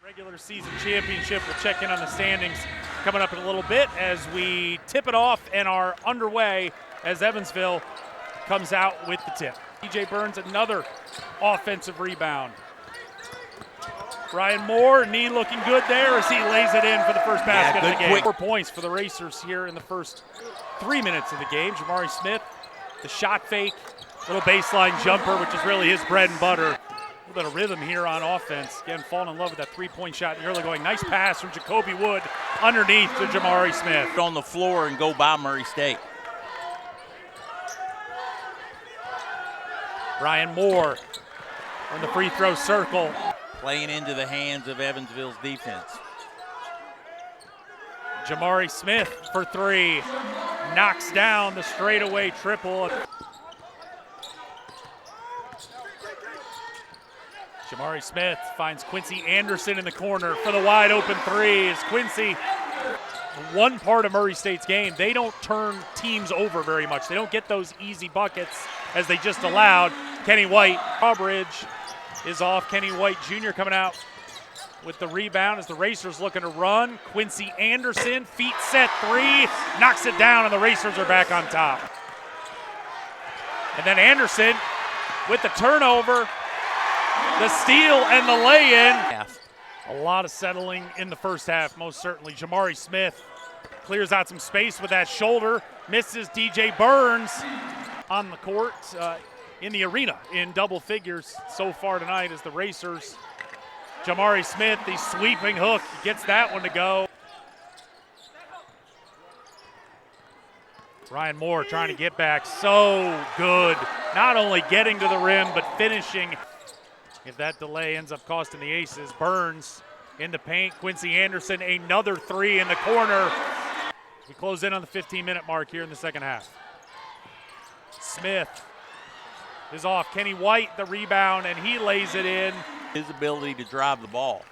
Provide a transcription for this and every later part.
Regular season championship. We'll check in on the standings coming up in a little bit as we tip it off and are underway as Evansville comes out with the tip. DJ Burns, another offensive rebound. Brian Moore, knee looking good there as he lays it in for the first basket of the game. 4 points for the Racers here in the first 3 minutes of the game. Jamari Smith, the shot fake, little baseline jumper, which is really his bread and butter. A little bit of rhythm here on offense. Again, falling in love with that three-point shot in the early going. Nice pass from Jacoby Wood underneath to Jamari Smith. On the floor and go by Murray State. Brian Moore on the free throw circle. Playing into the hands of Evansville's defense. Jamari Smith for three. Knocks down the straightaway triple. Jamari Smith finds Quincy Anderson in the corner for the wide open three. As Quincy, one part of Murray State's game, they don't turn teams over very much. They don't get those easy buckets as they just allowed. Kenny White, Drawbridge is off. Kenny White Jr. coming out with the rebound as the Racers looking to run. Quincy Anderson, feet set three, knocks it down, and the Racers are back on top. And then Anderson with the turnover, the steal and the lay-in. A lot of settling in the first half, most certainly. Jamari Smith clears out some space with that shoulder, misses DJ Burns on the court, in the arena in double figures so far tonight as the Racers. Jamari Smith, the sweeping hook, gets that one to go. Brian Moore trying to get back, so good. Not only getting to the rim, but finishing. If that delay ends up costing the Aces, Burns in the paint. Quincy Anderson, another three in the corner. We close in on the 15-minute mark here in the second half. Smith is off. Kenny White, the rebound, and he lays it in. His ability to drive the ball.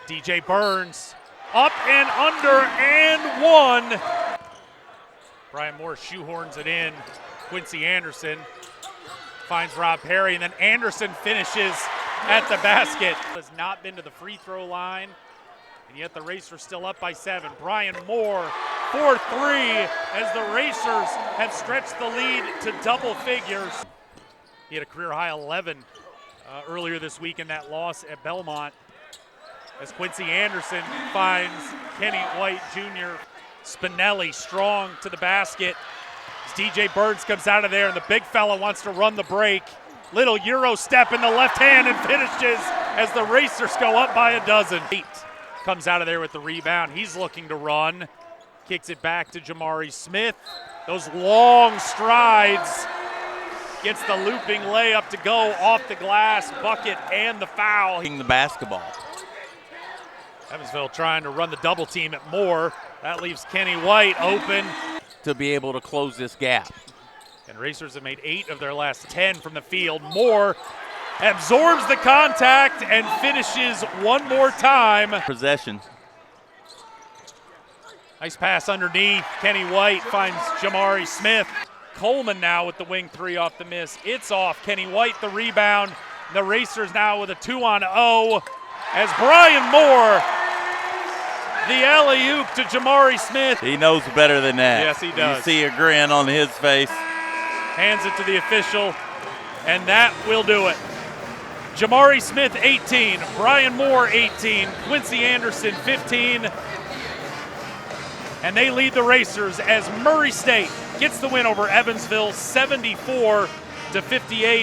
DJ Burns, up and under and one. Brian Moore shoehorns it in. Quincy Anderson finds Rob Perry, and then Anderson finishes at the basket. Has not been to the free throw line, and yet the Racers still up by 7. Brian Moore, 4-3, as the Racers have stretched the lead to double figures. He had a career-high 11 earlier this week in that loss at Belmont, as Quincy Anderson finds Kenny White Jr. Spinelli strong to the basket. As DJ Burns comes out of there, and the big fella wants to run the break. Little Euro step in the left hand and finishes as the Racers go up by a dozen. Comes out of there with the rebound. He's looking to run. Kicks it back to Jamari Smith. Those long strides. Gets the looping layup to go off the glass, bucket, and the foul. The basketball. Evansville trying to run the double team at Moore. That leaves Kenny White open To be able to close this gap. And Racers have made 8 of their last 10 from the field. Moore absorbs the contact and finishes one more time. Possession. Nice pass underneath. Kenny White finds Jamari Smith. Coleman now with the wing three off the miss. It's off. Kenny White the rebound. The Racers now with a 2-on-0 as Brian Moore, the alley-oop to Jamari Smith. He knows better than that. Yes, he does. You see a grin on his face. Hands it to the official, and that will do it. Jamari Smith, 18. Brian Moore, 18. Quincy Anderson, 15. And they lead the Racers as Murray State gets the win over Evansville, 74-58.